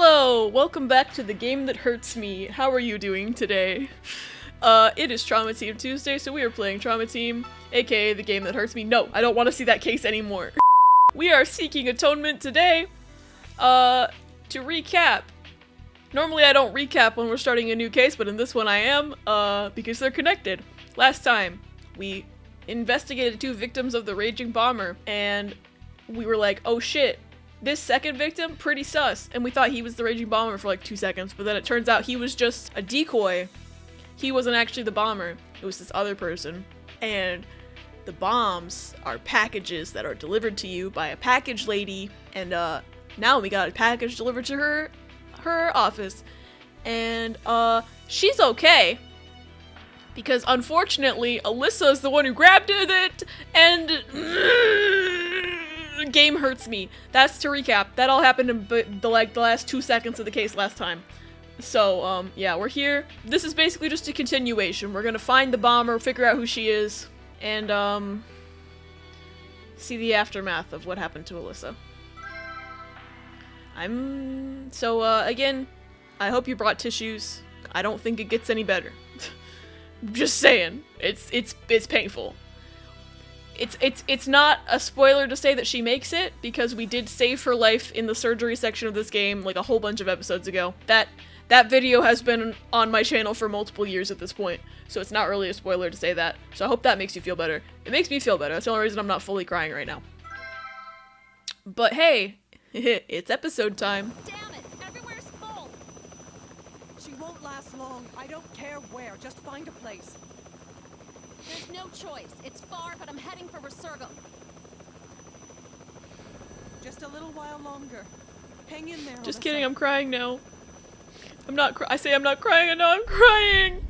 Hello! Welcome back to the game that hurts me. How are you doing today? It is Trauma Team Tuesday, so we are playing Trauma Team, aka the game that hurts me. No, I don't want to see that case anymore. We are seeking atonement today. To recap. Normally I don't recap when we're starting a new case, but in this one I am, because they're connected. Last time, we investigated 2 victims of the Raging Bomber, and we were like, oh shit. This second victim, pretty sus, and we thought he was the Raging Bomber for like 2 seconds, but then it turns out he was just a decoy. He wasn't actually the bomber, it was this other person. And the bombs are packages that are delivered to you by a package lady, and now we got a package delivered to her office. And she's okay, because unfortunately, Alyssa is the one who grabbed it, and game hurts me. That's to recap. That all happened in the last 2 seconds of the case last time. So, yeah, we're here. This is basically just a continuation. We're gonna find the bomber, figure out who she is, and, see the aftermath of what happened to Alyssa. Again, I hope you brought tissues. I don't think it gets any better. Just saying. It's painful. It's not a spoiler to say that she makes it, because we did save her life in the surgery section of this game like a whole bunch of episodes ago. That video has been on my channel for multiple years at this point, so it's not really a spoiler to say that. So I hope that makes you feel better. It makes me feel better. That's the only reason I'm not fully crying right now. But hey, it's episode time. Damn it! Everywhere's full! She won't last long. I don't care where. Just find a place. There's no choice. It's far, but I'm heading for Resurgam. Just a little while longer. Hang in there. Just Alyssa. kidding, I'm crying now. I'm not I say I'm not crying, and now I'm crying!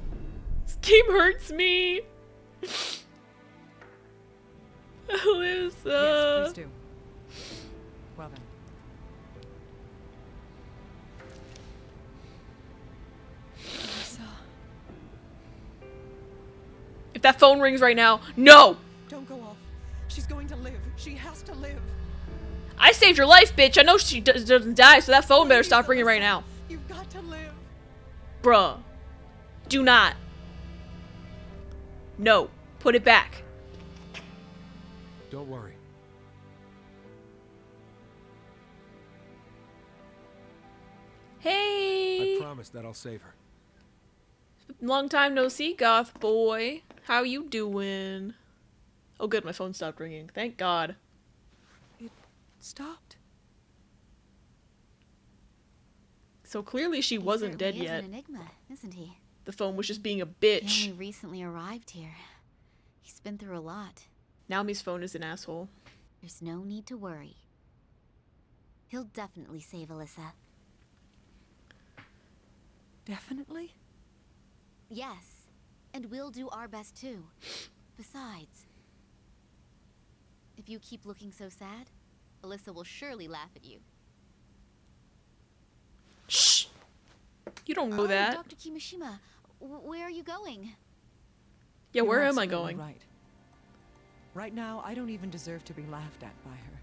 This game hurts me! Alyssa! Yes, please do. Well then. Alyssa. If that phone rings right now, no! Don't go off. She's going to live. She has to live. I saved your life, bitch! I know she doesn't die, so that phone better stop ringing right now. You've got to live. Bruh. Do not. No. Put it back. Don't worry. Hey! I promise that I'll save her. Long time no see, goth boy. How you doing? Oh good, my phone stopped ringing. Thank God. It stopped. So clearly she wasn't dead He yet. is an enigma, isn't he? The phone was just being a He bitch. only recently arrived here. He's been through a lot. Naomi's phone is an asshole. There's no need to worry. He'll definitely save Alyssa. Definitely? Yes, and we'll do our best too. Besides, if you keep looking so sad, Alyssa will surely laugh at you. Shh! You don't know that. Dr. Kimishima, where are you going? Yeah, You're where am I absolutely going? Right. Right now, I don't even deserve to be laughed at by her.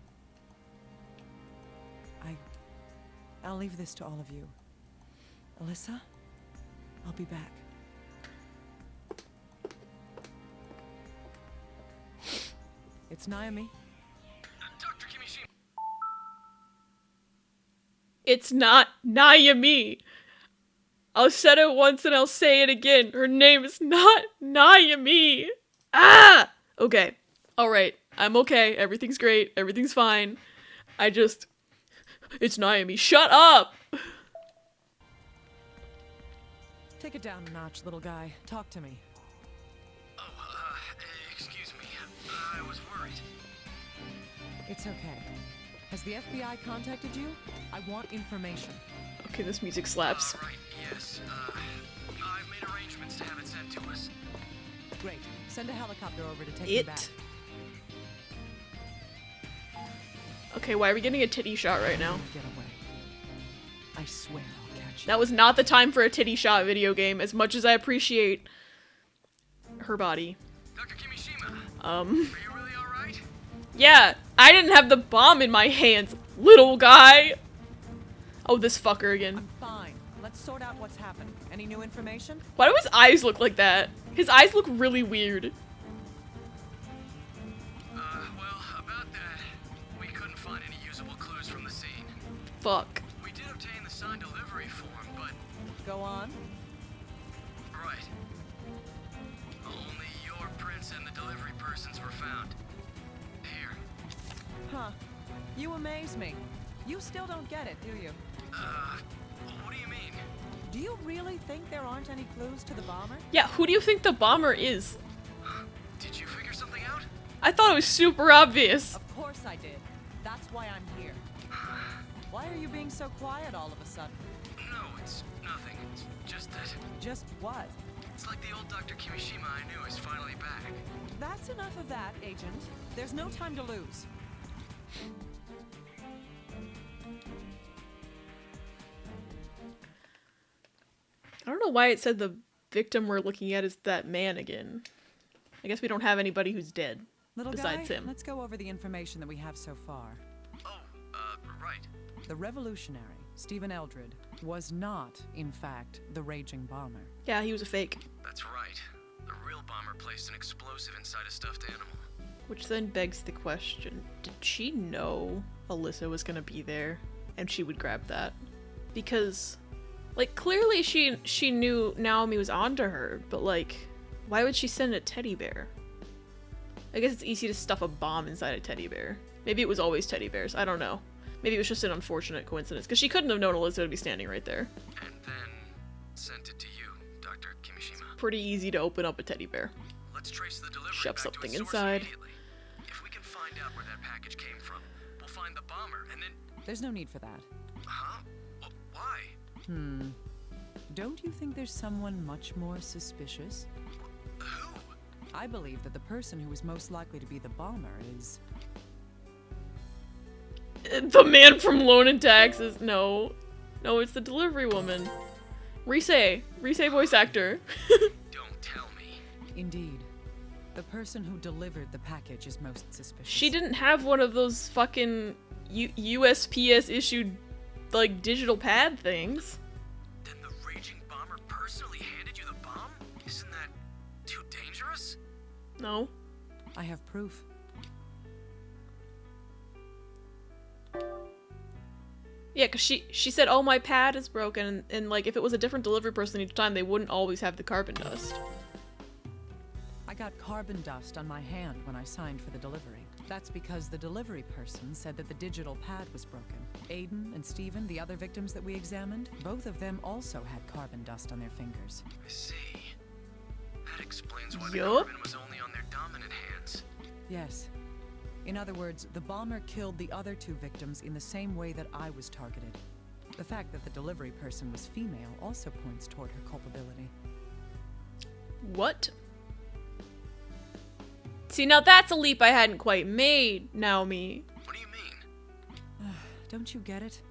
I'll leave this to all of you. Alyssa, I'll be back. It's Naomi. Dr. Kimishima. It's not Naomi. I'll said it once and I'll say it again. Her name is not Naomi. Ah! Okay. Alright. I'm okay. Everything's great. Everything's fine. It's Naomi. Shut up! Take it down a notch, little guy. Talk to me. Oh, excuse me. I was worried. It's okay. Has the FBI contacted you? I want information. Okay, this music slaps. Right, yes. I've made arrangements to have it sent to us. Great. Send a helicopter over to take me back. Okay, why are we getting a titty shot right now? Get away. I swear I'll catch you. That was not the time for a titty shot video game, as much as I appreciate her body. Dr. Kimishima, Um, are you really alright? yeah, I didn't have the bomb in my hands, little guy. Oh, this fucker again. I'm fine. Let's sort out what's happened. Any new information? Why do his eyes look like that? His eyes look really weird. Well, about that, we couldn't find any usable clues from the scene. Fuck. We did obtain the signed delivery form, but... Go on. Right. Only your prints and the delivery persons were found. Here. Huh. You amaze me. You still don't get it, do you? What do you mean? Do you really think there aren't any clues to the bomber? Yeah, who do you think the bomber is? Did you figure something out? I thought it was super obvious. Of course I did. That's why I'm here. Why are you being so quiet all of a sudden? No, it's nothing. It's just that... Just what? It's like the old Dr. Kimishima I knew is finally back. That's enough of that, Agent. There's no time to lose. I don't know why it said the victim we're looking at is that man again. I guess we don't have anybody who's dead Little besides guy, him. let's go over the information that we have so far. Oh, right. The revolutionary, Stephen Eldred, was not, in fact, the raging bomber. Yeah, he was a fake. That's right. The real bomber placed an explosive inside a stuffed animal. Which then begs the question, did she know Alyssa was gonna be there and she would grab that? Because, like, clearly she knew Naomi was onto her, but like, why would she send a teddy bear? I guess it's easy to stuff a bomb inside a teddy bear. Maybe it was always teddy bears, I don't know. Maybe it was just an unfortunate coincidence, because she couldn't have known Alyssa would be standing right there. And then sent it to you, Dr. Kimishima. Pretty easy to open up a teddy bear. Let's trace the delivery Shove back something to its source inside. immediately. If we can find out where that package came from, we'll find the bomber, and then... There's no need for that. Huh? Why? Don't you think there's someone much more suspicious? Who? I believe that the person who is most likely to be the bomber is... The man from Loan and Taxes. No. No, it's the delivery woman. Rise voice actor. Don't tell me. Indeed. The person who delivered the package is most suspicious. She didn't have one of those fucking USPS issued, like, digital pad things. Then the raging bomber personally handed you the bomb? Isn't that too dangerous? No. I have proof. Yeah, because she said, oh, my pad is broken, and, like, if it was a different delivery person each time, they wouldn't always have the carbon dust. I got carbon dust on my hand when I signed for the delivery. That's because the delivery person said that the digital pad was broken. Aiden and Steven, the other victims that we examined, both of them also had carbon dust on their fingers. I see. That explains why the Yup. carbon was only on their dominant hands. Yes. In other words, the bomber killed the other two victims in the same way that I was targeted. The fact that the delivery person was female also points toward her culpability. What? See, now that's a leap I hadn't quite made, Naomi. What do you mean? Don't you get it?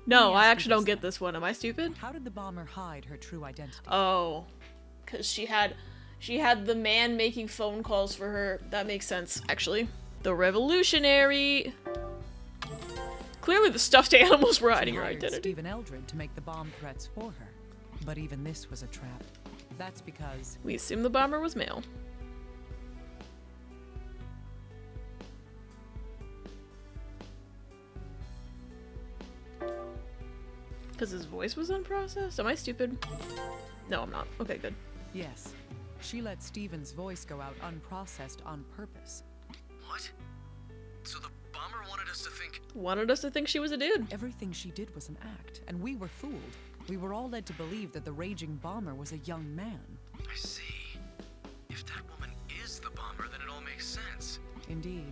No, Let me I ask you actually don't this get then. this one. Am I stupid? How did the bomber hide her true identity? Oh. Because she had the man making phone calls for her. That makes sense, actually. The revolutionary. Clearly the stuffed animals were hiding She her hired identity. Stephen Eldred to make the bomb threats for her. But even this was a trap. That's because We assume the bomber was male. Because his voice was unprocessed? Am I stupid? No, I'm not. Okay, good. yes, she let Stephen's voice go out unprocessed on purpose. What? So the bomber wanted us to think... Wanted us to think she was a dude. Everything she did was an act, and we were fooled. We were all led to believe that the raging bomber was a young man. I see. If that woman is the bomber, then it all makes sense. Indeed.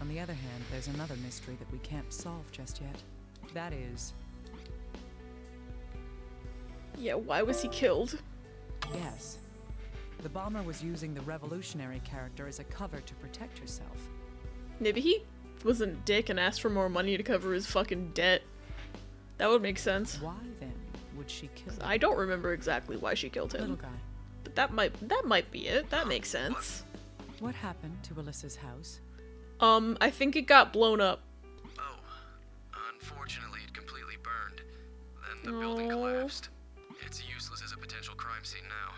On the other hand, there's another mystery that we can't solve just yet. That is, Yeah, why was he killed? yes, the bomber was using the revolutionary character as a cover to protect herself. Maybe he was a dick and asked for more money to cover his fucking debt. That would make sense. Why then would she kill him? I don't remember exactly why she killed Little him. guy, But that might be it. That makes sense. what happened to Alyssa's house? I think it got blown up. Oh. Unfortunately, it completely burned. the building Oh. collapsed. It's useless as a potential crime scene now.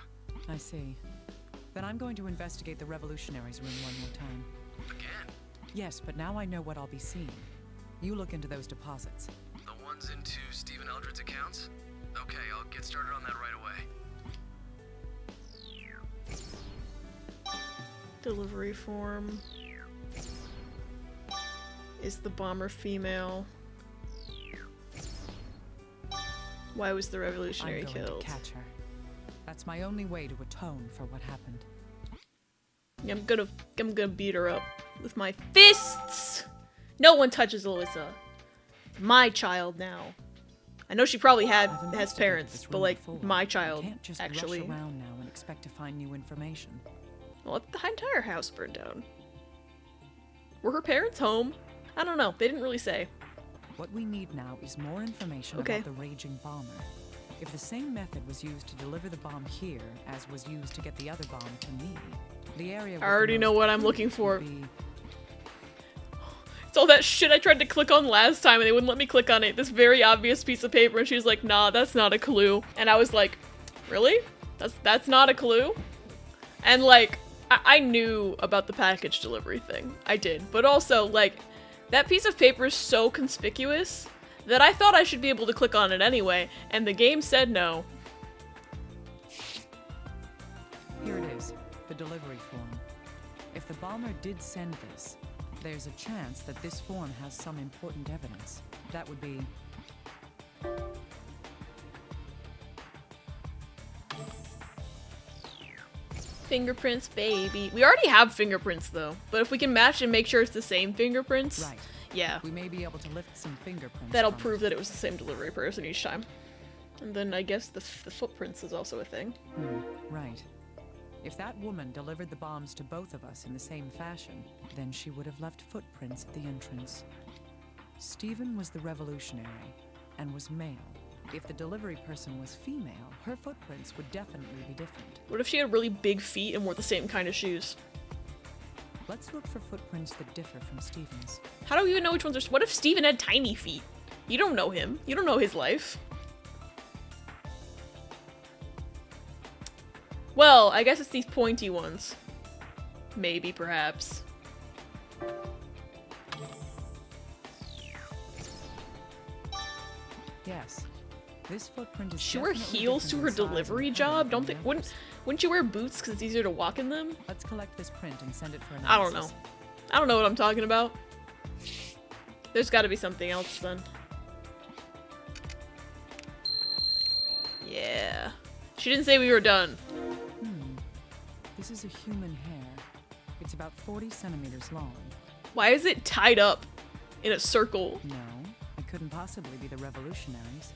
I see. Then I'm going to investigate the revolutionaries room one more time. Again, Yes, but now I know what I'll be seeing. You look into those deposits. the ones into Stephen Eldred's accounts? Okay, I'll get started on that right away. Delivery form. Is the bomber female? Why was the revolutionary I'm going killed? to catch her. That's my only way to atone for what happened. I'm gonna beat her up with my fists. No one touches Alyssa. My child now. I know she probably I've has investigated parents, this but room like before. my You child can't just actually. rush around now and expect to find new information. Well, the entire house burned down. Were her parents home? I don't know. They didn't really say. What we need now is more information Okay. about the raging bomber. If the same method was used to deliver the bomb here as was used to get the other bomb to me, the area with I the already know most what I'm proof looking would for. be- It's all that shit I tried to click on last time and they wouldn't let me click on it. This very obvious piece of paper, and she was like, nah, that's not a clue. And I was like, really? That's not a clue? And like, I knew about the package delivery thing. I did. But also, like, that piece of paper is so conspicuous that I thought I should be able to click on it anyway, and the game said no. Here it is, the delivery form. If the bomber did send this, there's a chance that this form has some important evidence. That would be... Fingerprints, baby. We already have fingerprints, though. But if we can match and make sure it's the same fingerprints, Right. yeah, We may be able to lift some fingerprints that'll from it. prove that it was the same delivery person each time. And then I guess the footprints is also a thing. Right. If that woman delivered the bombs to both of us in the same fashion, then she would have left footprints at the entrance. Stephen was the revolutionary and was male. If the delivery person was female, her footprints would definitely be different. What if she had really big feet and wore the same kind of shoes? Let's look for footprints that differ from Stephen's. How do we even know which ones are? What if Steven had tiny feet? You don't know him. You don't know his life. Well, I guess it's these pointy ones. Maybe, perhaps. Yes. This footprint is She wear definitely heels to different her in size and delivery pattern job? from Don't the think others. wouldn't you wear boots because it's easier to walk in them? Let's collect this print and send it for I analysis. don't know. I don't know what I'm talking about. There's got to be something else then. Yeah. She didn't say we were done. This is a human hair. It's about 40 centimeters long. Why is it tied up in a circle? No, it couldn't possibly be the revolutionaries.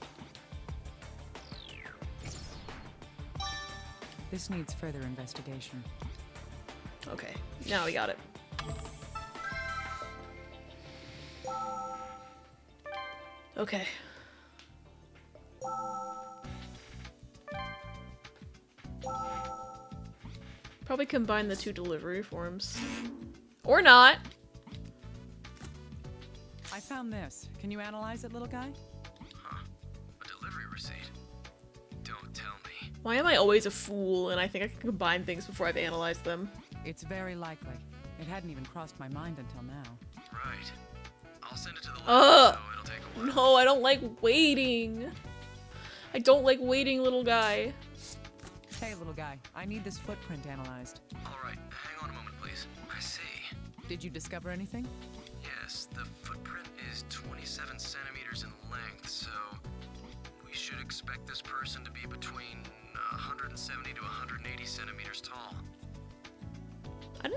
This needs further investigation. Okay, now we got it. Okay. Probably combine the two delivery forms. Or not. I found this. Can you analyze it, little guy? Huh? A delivery receipt? Don't tell me. Why am I always a fool and I think I can combine things before I've analyzed them? It's very likely. It hadn't even crossed my mind until now. Right. I'll send it to the lab, Ugh. so it'll take a while. No, I don't like waiting. I don't like waiting, little guy. Hey, little guy, I need this footprint analyzed. All right, hang on a moment, please. I see. Did you discover anything? Yes, the footprint is 27 centimeters in length, so we should expect this person to be between 170 to 180 centimeters tall. I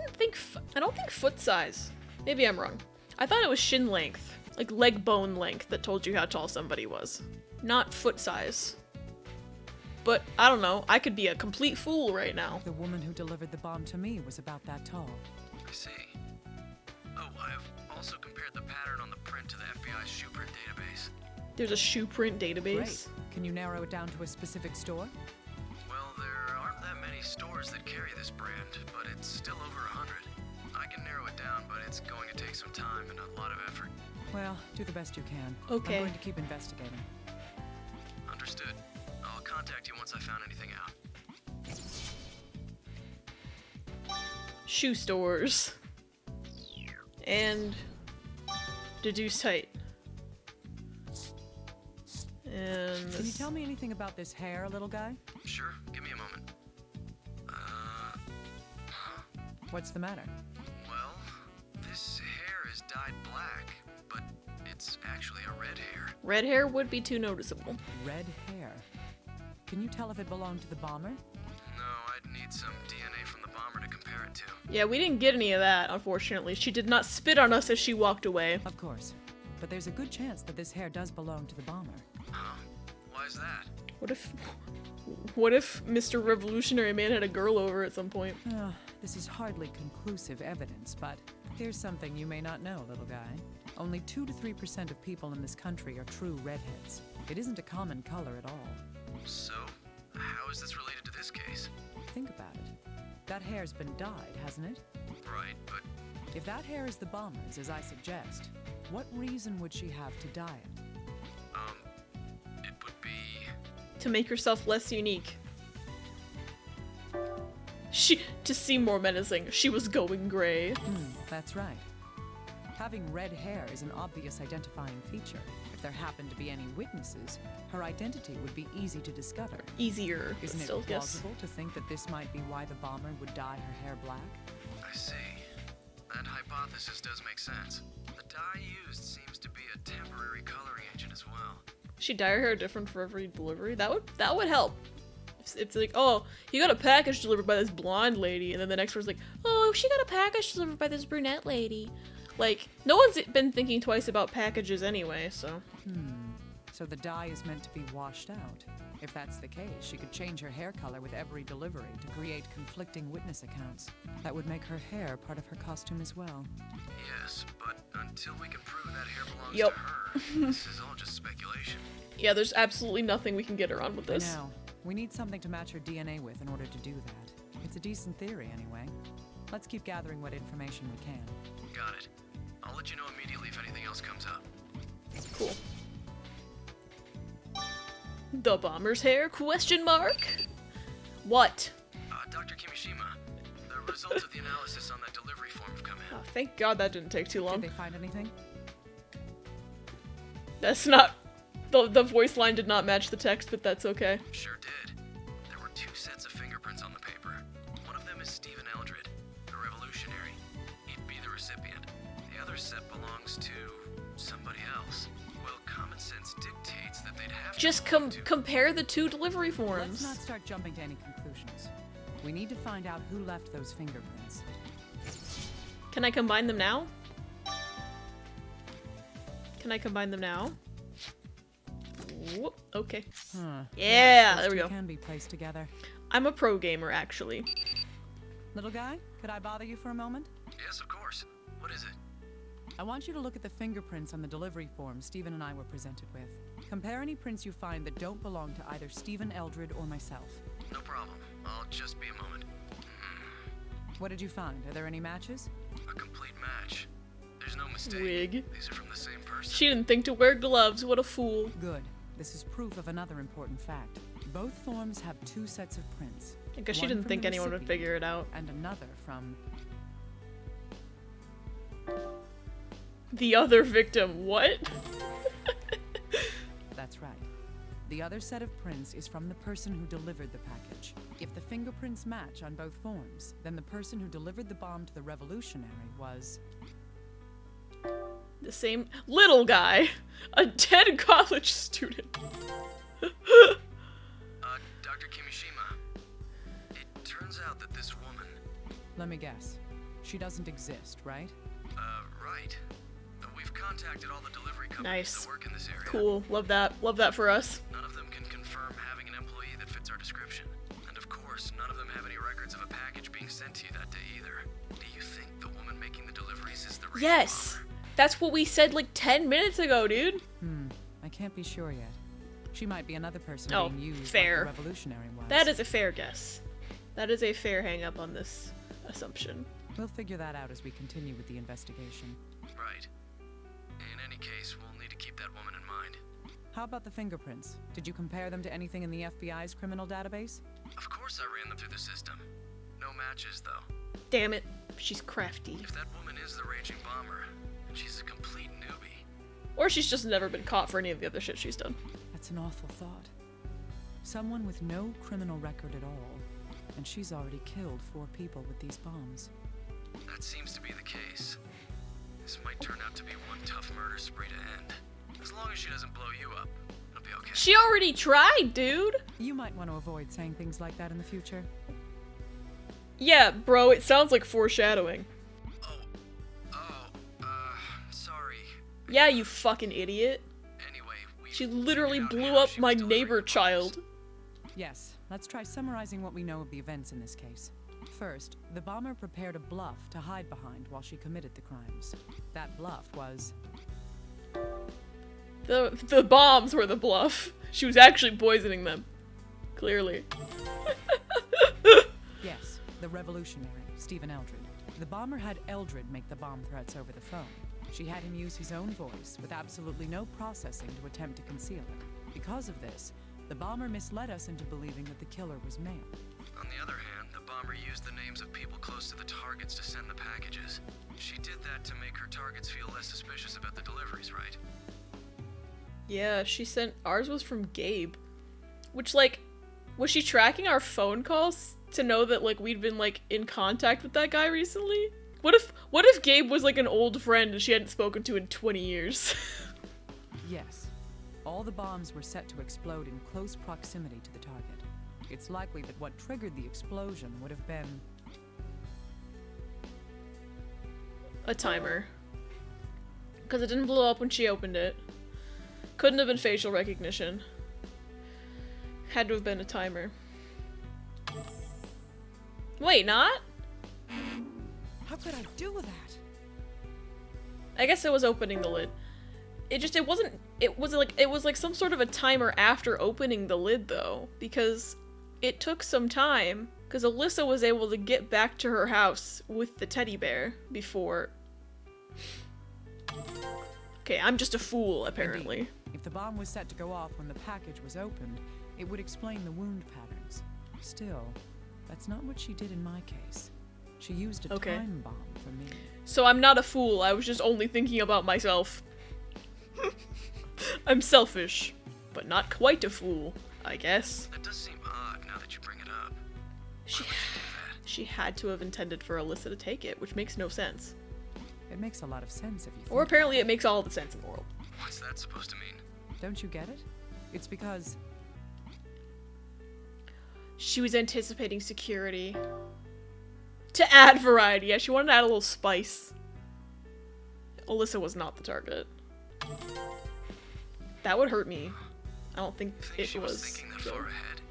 don't think foot size. Maybe I'm wrong. I thought it was shin length, like leg bone length that told you how tall somebody was. Not foot size. But I don't know, I could be a complete fool right now. The woman who delivered the bomb to me was about that tall. I see. Oh, I've also compared the pattern on the print to the FBI's shoe print database. There's a shoe print database. Great. Can you narrow it down to a specific store? Well, there aren't that many stores that carry this brand, but it's still over 100. I can narrow it down, but it's going to take some time and a lot of effort. Well, do the best you can. Okay. I'm going to keep investigating. shoe stores. And deduce height. And Can you tell me anything about this hair, little guy? Sure, give me a moment. What's the matter? Well, this hair is dyed black, but it's actually a red hair. red hair would be too noticeable. Red hair. Can you tell if it belonged to the bomber? No, I'd need some DNA from the bomber to compare it to. Yeah, we didn't get any of that, unfortunately. She did not spit on us as she walked away. Of course. But there's a good chance that this hair does belong to the bomber. Huh? Why is that? What if Mr. Revolutionary Man had a girl over at some point? This is hardly conclusive evidence, but here's something you may not know, little guy. Only 2 to 3% of people in this country are true redheads. It isn't a common color at all. So, how is this related to this case? Think about it. That hair's been dyed, hasn't it? Right, but If that hair is the bomber's, as I suggest, what reason would she have to dye it? it would be... To make herself less unique. To seem more menacing, she was going gray. That's right. Having red hair is an obvious identifying feature. If there happened to be any witnesses, her identity would be easy to discover. Easier, but Isn't still, it yes. plausible to think that this might be why the bomber would dye her hair black? I see. That hypothesis does make sense. The dye used seems to be a temporary coloring agent as well. She dye her hair different for every delivery? That would help. It's like, oh, you got a package delivered by this blonde lady, and then the next one's like, oh, she got a package delivered by this brunette lady. Like, no one's been thinking twice about packages anyway, so. So the dye is meant to be washed out. If that's the case, she could change her hair color with every delivery to create conflicting witness accounts. That would make her hair part of her costume as well. Yes, but until we can prove that hair belongs Yup. to her, this is all just speculation. Yeah, there's absolutely nothing we can get around with this. Now, we need something to match her DNA with in order to do that. It's a decent theory, anyway. Let's keep gathering what information we can. Got it. I'll let you know immediately if anything else comes up. Cool. The bomber's hair? Question mark? What? Dr. Kimishima, the results of the analysis on that delivery form have come in. Oh, thank God that didn't take too long. Did they find anything? That's not... The voice line did not match the text, but that's okay. Sure did. There were 2 sets of fingerprints on the paper. One of them is Stephen Eldred, the revolutionary. He'd be the recipient. The other set belongs to somebody else. Well, common sense dictates that they'd have Just to belong to... compare the 2 delivery Let's forms. not start jumping to any conclusions. We need to find out who left those fingerprints. Can I combine them now? Can I combine them now? Whoop, okay. Yeah, there we go. Can be placed together. I'm a pro gamer, actually. Little guy, could I bother you for a moment? Yes, of course. What is it? I want you to look at the fingerprints on the delivery form Stephen and I were presented with. Compare any prints you find that don't belong to either Stephen Eldred or myself. No problem. I'll just be a moment. What did you find? Are there any matches? A complete match. There's no mistake. Wig. These are from the same person. She didn't think to wear gloves. What a fool. Good. This is proof of another important fact. Both forms have 2 sets of prints. I guess she One didn't from think the anyone would recipient figure it out. And another from... The other victim. What? That's right. The other set of prints is from the person who delivered the package. If the fingerprints match on both forms, then the person who delivered the bomb to the revolutionary was... The same little guy. A dead college student. Dr. Kimishima, it turns out that this woman... Let me guess. She doesn't exist, right? Right. We've contacted all the delivery companies Nice. that work in this area. Cool. Love that. Love that for us. None of them can confirm having an employee that fits our description. And of course, none of them have any records of a package being sent to you that day either. Do you think the woman making the deliveries is the real Yes. bomber? That's what we said like 10 minutes ago, dude. I can't be sure yet. She might be another person Oh, being used fair. like the revolutionary was. That is a fair guess. That is a fair hang-up on this assumption. We'll figure that out as we continue with the investigation. Right. In any case, we'll need to keep that woman in mind. How about the fingerprints? Did you compare them to anything in the FBI's criminal database? Of course I ran them through the system. No matches, though. damn it. She's crafty. If that woman is the raging bomber, then she's a complete newbie. Or she's just never been caught for any of the other shit she's done. That's an awful thought. Someone with no criminal record at all, and she's already killed 4 people with these bombs. That seems to be the case. This might turn out to be one tough murder spree to end. As long as she doesn't blow you up, it'll be okay. She already tried, dude! You might want to avoid saying things like that in the future. Yeah, bro, it sounds like foreshadowing. Sorry. Yeah, you fucking idiot. Anyway, She literally figured out blew how up she my was delivering neighbor the bombs. child. Yes, let's try summarizing what we know of the events in this case. First, the bomber prepared a bluff to hide behind while she committed the crimes. That bluff was... The bombs were the bluff. She was actually poisoning them. Clearly. Yes, the revolutionary, Stephen Eldred. The bomber had Eldred make the bomb threats over the phone. She had him use his own voice with absolutely no processing to attempt to conceal it. Because of this, the bomber misled us into believing that the killer was male. On the other hand, the bomber used the names of people close to the targets to send the packages. She did that to make her targets feel less suspicious about the deliveries, right? Yeah, she sent... Ours was from Gabe. Which, like, was she tracking our phone calls to know that, like, we'd been, like, in contact with that guy recently? What if Gabe was, like, an old friend and she hadn't spoken to in 20 years? Yes. All the bombs were set to explode in close proximity to the target. It's likely that what triggered the explosion would have been... A timer. Because it didn't blow up when she opened it. Couldn't have been facial recognition. Had to have been a timer. Wait, not? How could I do that? I guess it was opening the lid. It was like some sort of a timer after opening the lid though, because it took some time, because Alyssa was able to get back to her house with the teddy bear before. Okay, I'm just a fool, apparently. Indeed. If the bomb was set to go off when the package was opened, it would explain the wound patterns. Still, that's not what she did in my case. She used a time bomb for me. So I'm not a fool, I was just only thinking about myself. I'm selfish, but not quite a fool, I guess. That does seem odd now that you bring it up. She had to have intended for Alyssa to take it, which makes no sense. It makes a lot of sense if you think Or apparently it makes all the sense in the world. What's that supposed to mean? Don't you get it? It's because... She was anticipating security. To add variety, yeah, she wanted to add a little spice. Alyssa was not the target. That would hurt me. I don't think She was thinking that far ahead.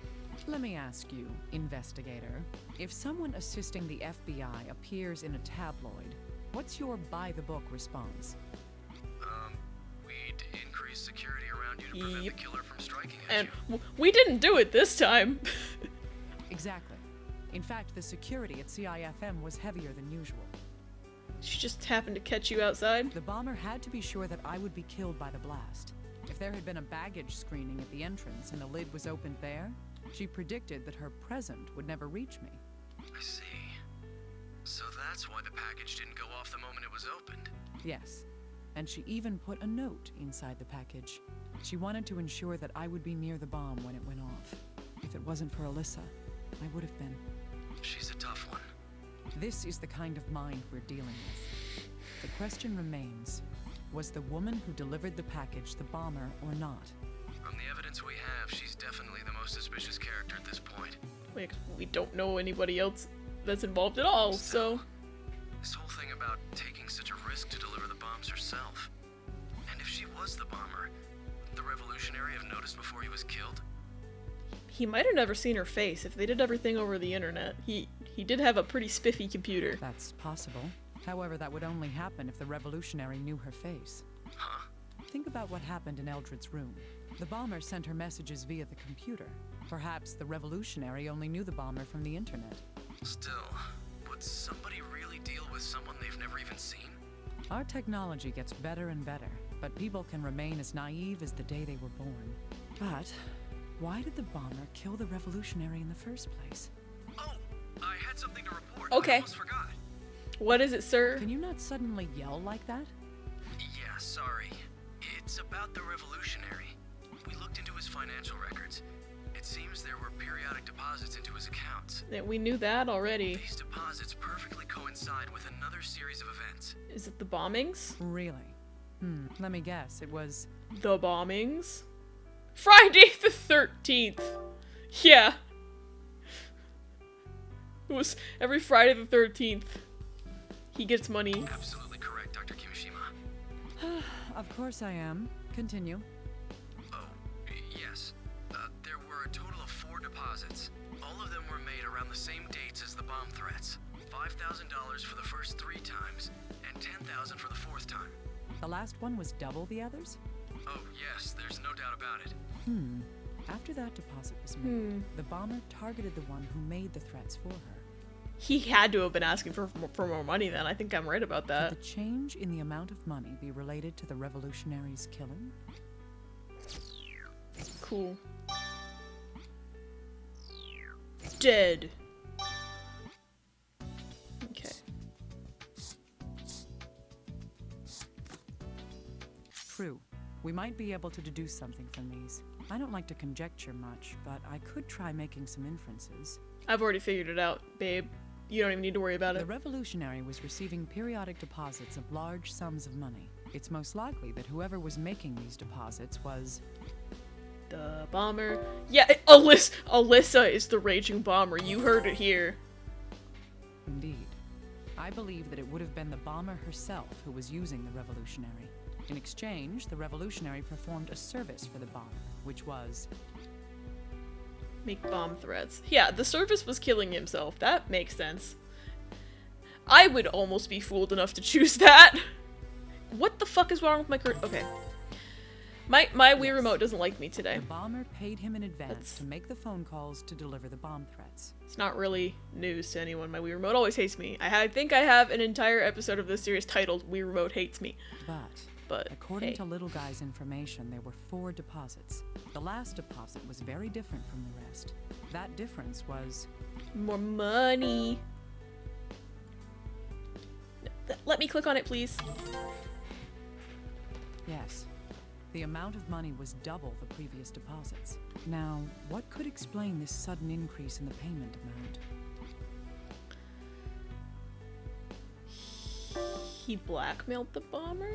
Let me ask you, investigator. If someone assisting the FBI appears in a tabloid, what's your by-the-book response? We'd increase security around you to prevent the killer from striking at And you. we didn't do it this time. Exactly. In fact, the security at CIFM was heavier than usual. She just happened to catch you outside. The bomber had to be sure that I would be killed by the blast. If there had been a baggage screening at the entrance and the lid was opened there, she predicted that her present would never reach me. I see. So that's why the package didn't go off the moment it was opened. Yes. And she even put a note inside the package. She wanted to ensure that I would be near the bomb when it went off. If it wasn't for Alyssa, I would have been. She's a tough one. This is the kind of mind we're dealing with. The question remains, was the woman who delivered the package the bomber or not? From the evidence we have, she's definitely the most suspicious character at this point. Like, we don't know anybody else that's involved at all, so... This whole thing about taking such a risk to deliver the bombs herself. And if she was the bomber, would the revolutionary have noticed before he was killed? He might have never seen her face if they did everything over the internet. He did have a pretty spiffy computer. That's possible. However, that would only happen if the revolutionary knew her face. Huh? Think about what happened in Eldred's room. The bomber sent her messages via the computer. Perhaps the revolutionary only knew the bomber from the internet. Still, would somebody really deal with someone they've never even seen? Our technology gets better and better, but people can remain as naive as the day they were born. But why did the bomber kill the revolutionary in the first place? Oh, I had something to report. Okay. I almost forgot. What is it, sir? Can you not suddenly yell like that? Yeah, sorry. It's about the revolutionary. We looked into his financial records. It seems there were periodic deposits into his accounts. Yeah, we knew that already. These deposits perfectly coincide with another series of events. Is it the bombings? Really? Let me guess. It was... The bombings? Friday the 13th. Yeah. It was every Friday the 13th. He gets money. Absolutely correct, Dr. Kimishima. Of course I am. Continue. Oh, yes. There were a total of 4 deposits. All of them were made around the same dates as the bomb threats. $5,000 for the first 3 times, and $10,000 for the 4th time. The last one was double the others? Oh, yes, there's no doubt about it. After that deposit was made, the bomber targeted the one who made the threats for her. He had to have been asking for more money then. I think I'm right about that. Could the change in the amount of money be related to the revolutionary's killing? Cool. Dead. Okay. True. We might be able to deduce something from these. I don't like to conjecture much, but I could try making some inferences. I've already figured it out, babe. You don't even need to worry about The it. revolutionary was receiving periodic deposits of large sums of money. It's most likely that whoever was making these deposits was... The bomber. Yeah, Alyssa is the raging bomber. You heard it here. Indeed. I believe that it would have been the bomber herself who was using the revolutionary. In exchange, the revolutionary performed a service for the bomber, which was... Make bomb threats. Yeah, the service was killing himself. That makes sense. I would almost be fooled enough to choose that. What the fuck is wrong with my Okay. My Wii remote doesn't like me today. The bomber paid him in advance to make the phone calls to deliver the bomb threats. It's not really news to anyone. My Wii remote always hates me. I think I have an entire episode of this series titled Wii Remote Hates Me. But according to Little Guy's information, there were 4 deposits. The last deposit was very different from the rest. That difference was... more money. Let me click on it, please. Yes. The amount of money was double the previous deposits. Now, what could explain this sudden increase in the payment amount? He blackmailed the bomber?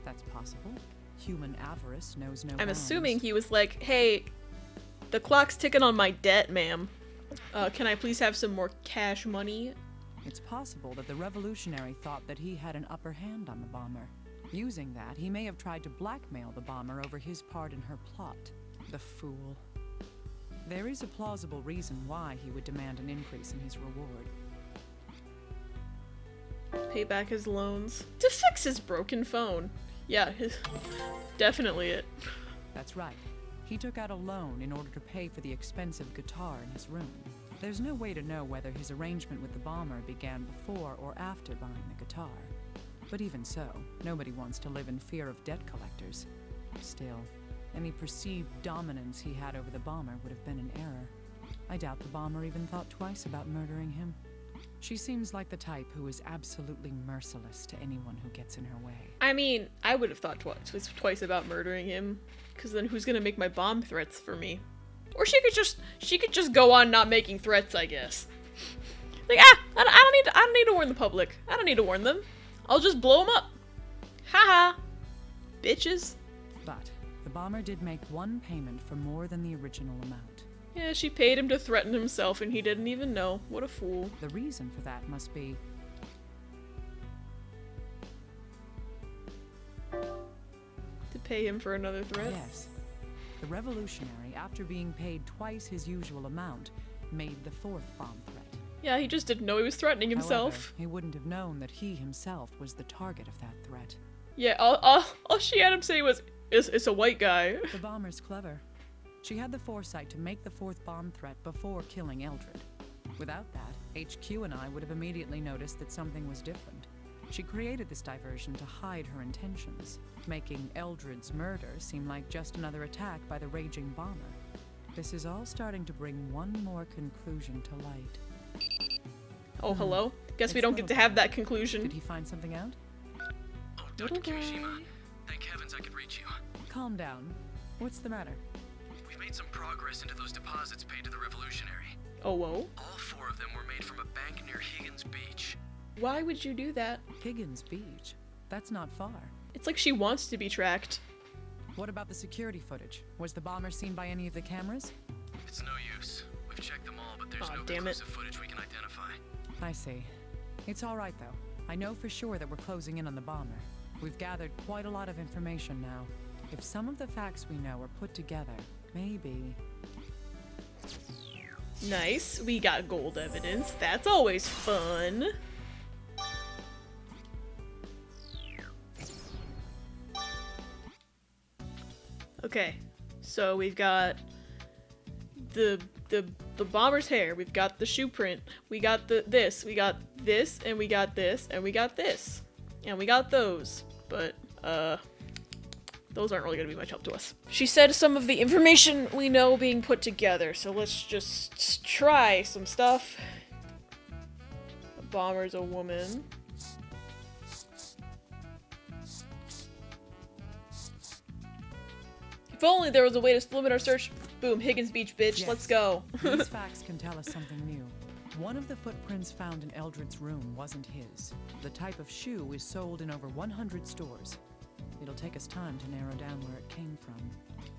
That's possible. Human avarice knows no I'm bounds. assuming he was like, hey, the clock's ticking on my debt, ma'am. Can I please have some more cash money? It's possible that the revolutionary thought that he had an upper hand on the bomber. Using that, he may have tried to blackmail the bomber over his part in her plot. The fool. There is a plausible reason why he would demand an increase in his reward. Pay back his loans. To fix his broken phone. Yeah, definitely it. That's right. He took out a loan in order to pay for the expensive guitar in his room. There's no way to know whether his arrangement with the bomber began before or after buying the guitar. But even so, nobody wants to live in fear of debt collectors. Still, any perceived dominance he had over the bomber would have been an error. I doubt the bomber even thought twice about murdering him. She seems like the type who is absolutely merciless to anyone who gets in her way. I mean, I would have thought twice about murdering him, because then who's gonna make my bomb threats for me? Or she could just go on not making threats, I guess. Like, I don't need to warn the public. I don't need to warn them. I'll just blow them up. Haha. Bitches. But the bomber did make one payment for more than the original amount. Yeah, she paid him to threaten himself and he didn't even know. What a fool. The reason for that must be... to pay him for another threat? Yes. The revolutionary, after being paid twice his usual amount, made the 4th bomb threat. Yeah, he just didn't know he was threatening himself. However, he wouldn't have known that he himself was the target of that threat. Yeah, all she had him say was, it's a white guy. The bomber's clever. She had the foresight to make the 4th bomb threat before killing Eldred. Without that, HQ and I would have immediately noticed that something was different. She created this diversion to hide her intentions, making Eldred's murder seem like just another attack by the raging bomber. This is all starting to bring one more conclusion to light. Oh, hello? Guess we It's don't get to little have guy. that conclusion. Did he find something out? Oh, Dr. Little guy. Kimishima. Thank heavens I could reach you. Calm down. What's the matter? We've made some progress into those deposits paid to the Revolutionary. Oh, whoa. All 4 of them were made from a bank near Higgins Beach. Why would you do that? Higgins Beach. That's not far. It's like she wants to be tracked. What about the security footage? Was the bomber seen by any of the cameras? It's no use. We've checked them all, but there's Aw, no damn it. conclusive footage we can identify. I see. It's all right, though. I know for sure that we're closing in on the bomber. We've gathered quite a lot of information now. If some of the facts we know are put together, maybe... Nice. We got gold evidence. That's always fun. Okay. So we've got the bomber's hair. We've got the shoe print. We got this. We got this, and we got this, and we got this. And we got those. But those aren't really going to be much help to us. She said some of the information we know being put together, so let's just try some stuff. The bomber's a woman. If only there was a way to limit our search. Boom, Higgins Beach, bitch, Yes. let's go. These facts can tell us something new. One of the footprints found in Eldred's room wasn't his. The type of shoe is sold in over 100 stores. It'll take us time to narrow down where it came from.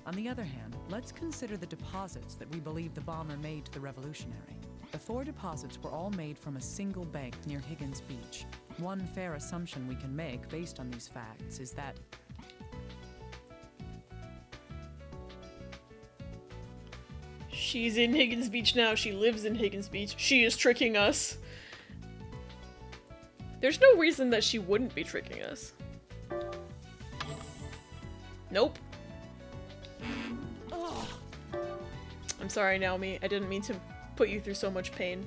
On the other hand, let's consider the deposits that we believe the bomber made to the Revolutionary. The 4 deposits were all made from a single bank near Higgins Beach. One fair assumption we can make based on these facts is that She's in Higgins Beach now. She lives in Higgins Beach. She is tricking us. There's no reason that she wouldn't be tricking us. Nope. Ugh. I'm sorry, Naomi. I didn't mean to put you through so much pain.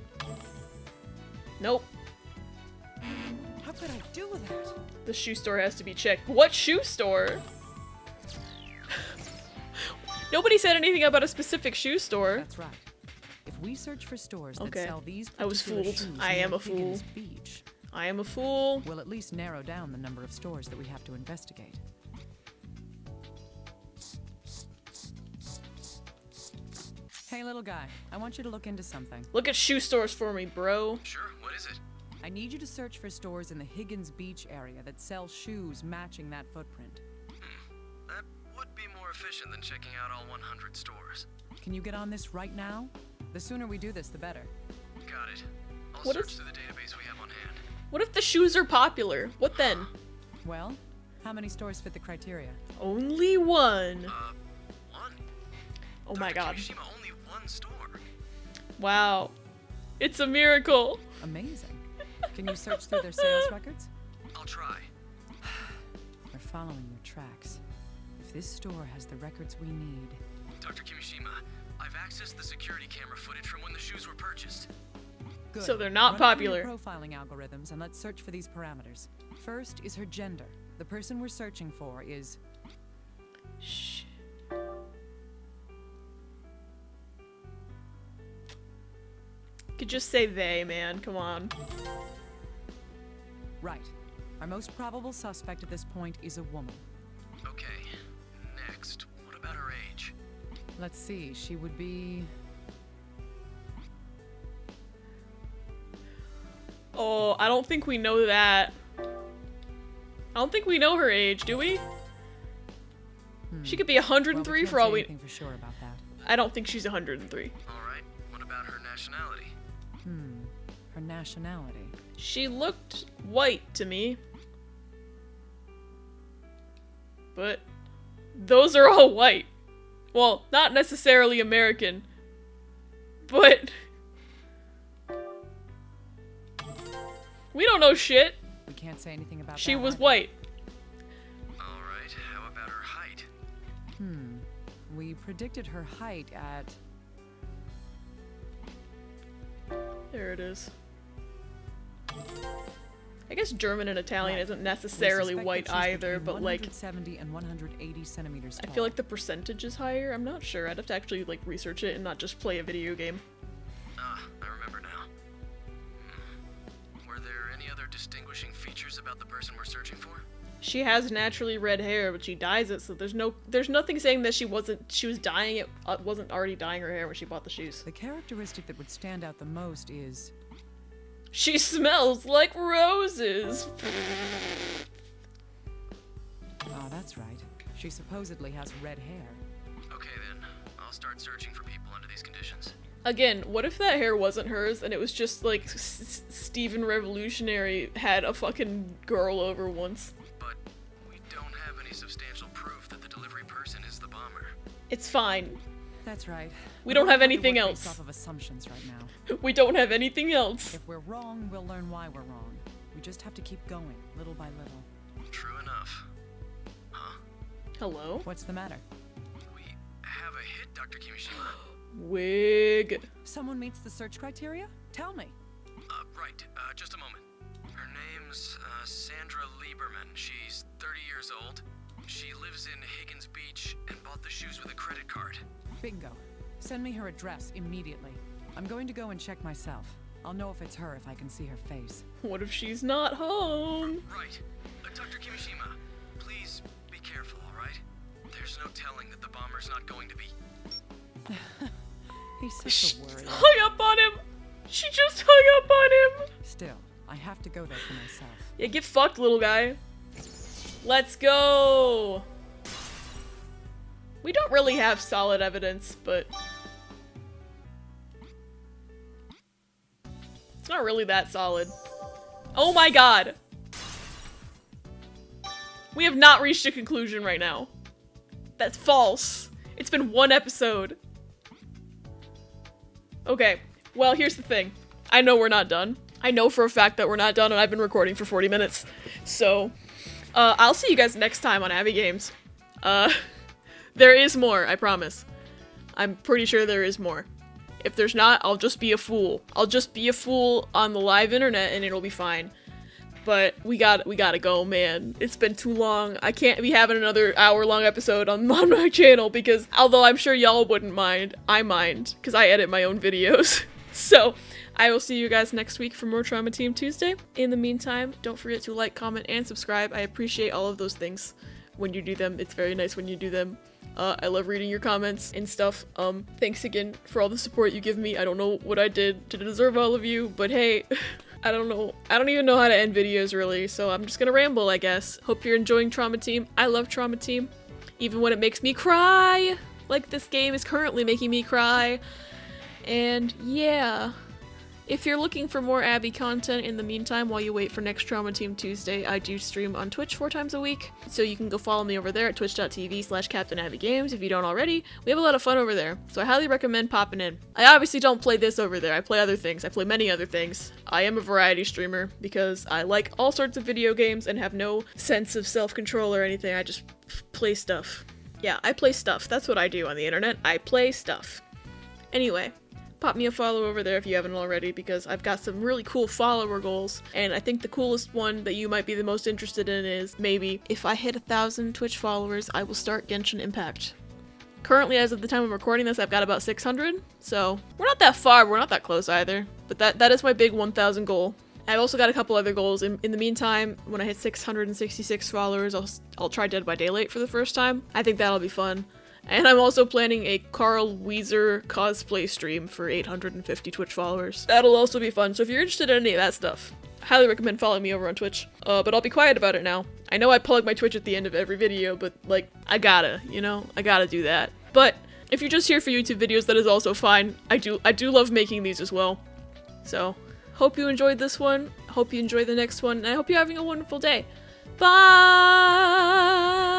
Nope. how could I do that? The shoe store has to be checked. What shoe store? Nobody said anything about a specific shoe store. That's right. If we search for stores that Okay. sell these I was particular fooled. shoes I am near a fool. Higgins Beach, I am a fool. we'll at least narrow down the number of stores that we have to investigate. Hey, little guy, I want you to look into something. Look at shoe stores for me, bro. Sure, what is it? I need you to search for stores in the Higgins Beach area that sell shoes matching that footprint. That would be more efficient than checking out all 100 stores. Can you get on this right now? The sooner we do this, the better. Got it. I'll What search if- through the database we have on hand. What if the shoes are popular? What then? Well, how many stores fit the criteria? Only one. One. Oh my Dr. god. Kimishima, only one store. Wow. It's a miracle. Amazing. Can you search through their sales records? I'll try. We're following your tracks. If this store has the records we need... Dr. Kimishima, I've accessed the security camera footage from when the shoes were purchased. Good. So they're not Run through popular. your profiling algorithms and let's search for these parameters. First is her gender. The person we're searching for is... Shh. Could just say they, man. Come on. Right. Our most probable suspect at this point is a woman. Okay, next, what about her age? Let's see, she would be... Oh, I don't think we know that. I don't think we know her age, do we? She could be Well, 103 we for all can't say we... anything for sure about that. I don't think she's 103. Alright, what about her nationality? Her nationality. She looked white to me. But those are all white. Well, not necessarily American. But we don't know shit. We can't say anything about She that was either. white. Alright, how about her height? We predicted her height at... There it is. I guess German and Italian Right. isn't We necessarily suspect white that she's either, between but like 170 and 180 centimeters I tall. feel like the percentage is higher. I'm not sure. I'd have to actually like research it and not just play a video game. Ah, I remember now. Were there any other distinguishing features about the person we're searching for? She has naturally red hair, but she dyes it, so there's nothing saying that she was dyeing it, wasn't already dyeing her hair when she bought the shoes. The characteristic that would stand out the most is She smells like roses. oh, that's right. She supposedly has red hair. Okay then, I'll start searching for people under these conditions. Again, what if that hair wasn't hers and it was just like Stephen Revolutionary had a fucking girl over once? But we don't have any substantial proof that the delivery person is the bomber. It's fine. That's right. We don't have to anything work else. based off of assumptions right now. We don't have anything else. If we're wrong, we'll learn why we're wrong. We just have to keep going, little by little. True enough. Huh? Hello? What's the matter? We have a hit, Dr. Kimishima. Wig. Someone meets the search criteria? Tell me. Right, just a moment. Her name's Sandra Lieberman. She's 30 years old. She lives in Higgins Beach and bought the shoes with a credit card. Bingo. Send me her address immediately. I'm going to go and check myself. I'll know if it's her if I can see her face. What if she's not home? Right. Dr. Kimishima, please be careful, alright? There's no telling that the bomber's not going to be. He's such a worry. Hung up on him. She just hung up on him. Still, I have to go there for myself. Yeah, get fucked, little guy. Let's go. We don't really have solid evidence, but it's not really that solid. Oh my god. We have not reached a conclusion right now. That's false. It's been one episode. Okay, well, here's the thing. I know we're not done. I know for a fact that we're not done, and I've been recording for 40 minutes. So, I'll see you guys next time on AbbyGames. There is more, I promise. I'm pretty sure there is more. If there's not, I'll just be a fool. I'll just be a fool on the live internet, and it'll be fine. But we gotta go, man. It's been too long. I can't be having another hour-long episode on my channel because although I'm sure y'all wouldn't mind, I mind because I edit my own videos. So, I will see you guys next week for more Trauma Team Tuesday. In the meantime, don't forget to like, comment, and subscribe. I appreciate all of those things when you do them. It's very nice when you do them. I love reading your comments and stuff. Thanks again for all the support you give me. I don't know what I did to deserve all of you, but hey, I don't know. I don't even know how to end videos really, so I'm just gonna ramble, I guess. Hope you're enjoying Trauma Team. I love Trauma Team, even when it makes me cry, like this game is currently making me cry. And yeah. If you're looking for more Abby content in the meantime while you wait for next Trauma Team Tuesday, I do stream on Twitch 4 times a week, so you can go follow me over there at twitch.tv/CaptainAbbyGames if you don't already. We have a lot of fun over there, so I highly recommend popping in. I obviously don't play this over there, I play other things. I play many other things. I am a variety streamer because I like all sorts of video games and have no sense of self-control or anything. I just play stuff. Yeah, I play stuff. That's what I do on the internet. I play stuff. Anyway. Pop me a follow over there if you haven't already, because I've got some really cool follower goals, and I think the coolest one that you might be the most interested in is maybe if I hit 1,000 Twitch followers, I will start Genshin Impact. Currently, as of the time I'm recording this, I've got about 600, so we're not that far, we're not that close either, but that is my big 1,000 goal. I've also got a couple other goals. In the meantime, when I hit 666 followers, I'll try Dead by Daylight for the first time. I think that'll be fun. And I'm also planning a Carl Weezer cosplay stream for 850 Twitch followers. That'll also be fun, so if you're interested in any of that stuff, I highly recommend following me over on Twitch. But I'll be quiet about it now. I know I plug my Twitch at the end of every video, but, like, I gotta, you know? I gotta do that. But if you're just here for YouTube videos, that is also fine. I do love making these as well. So, hope you enjoyed this one, hope you enjoy the next one, and I hope you're having a wonderful day. Bye!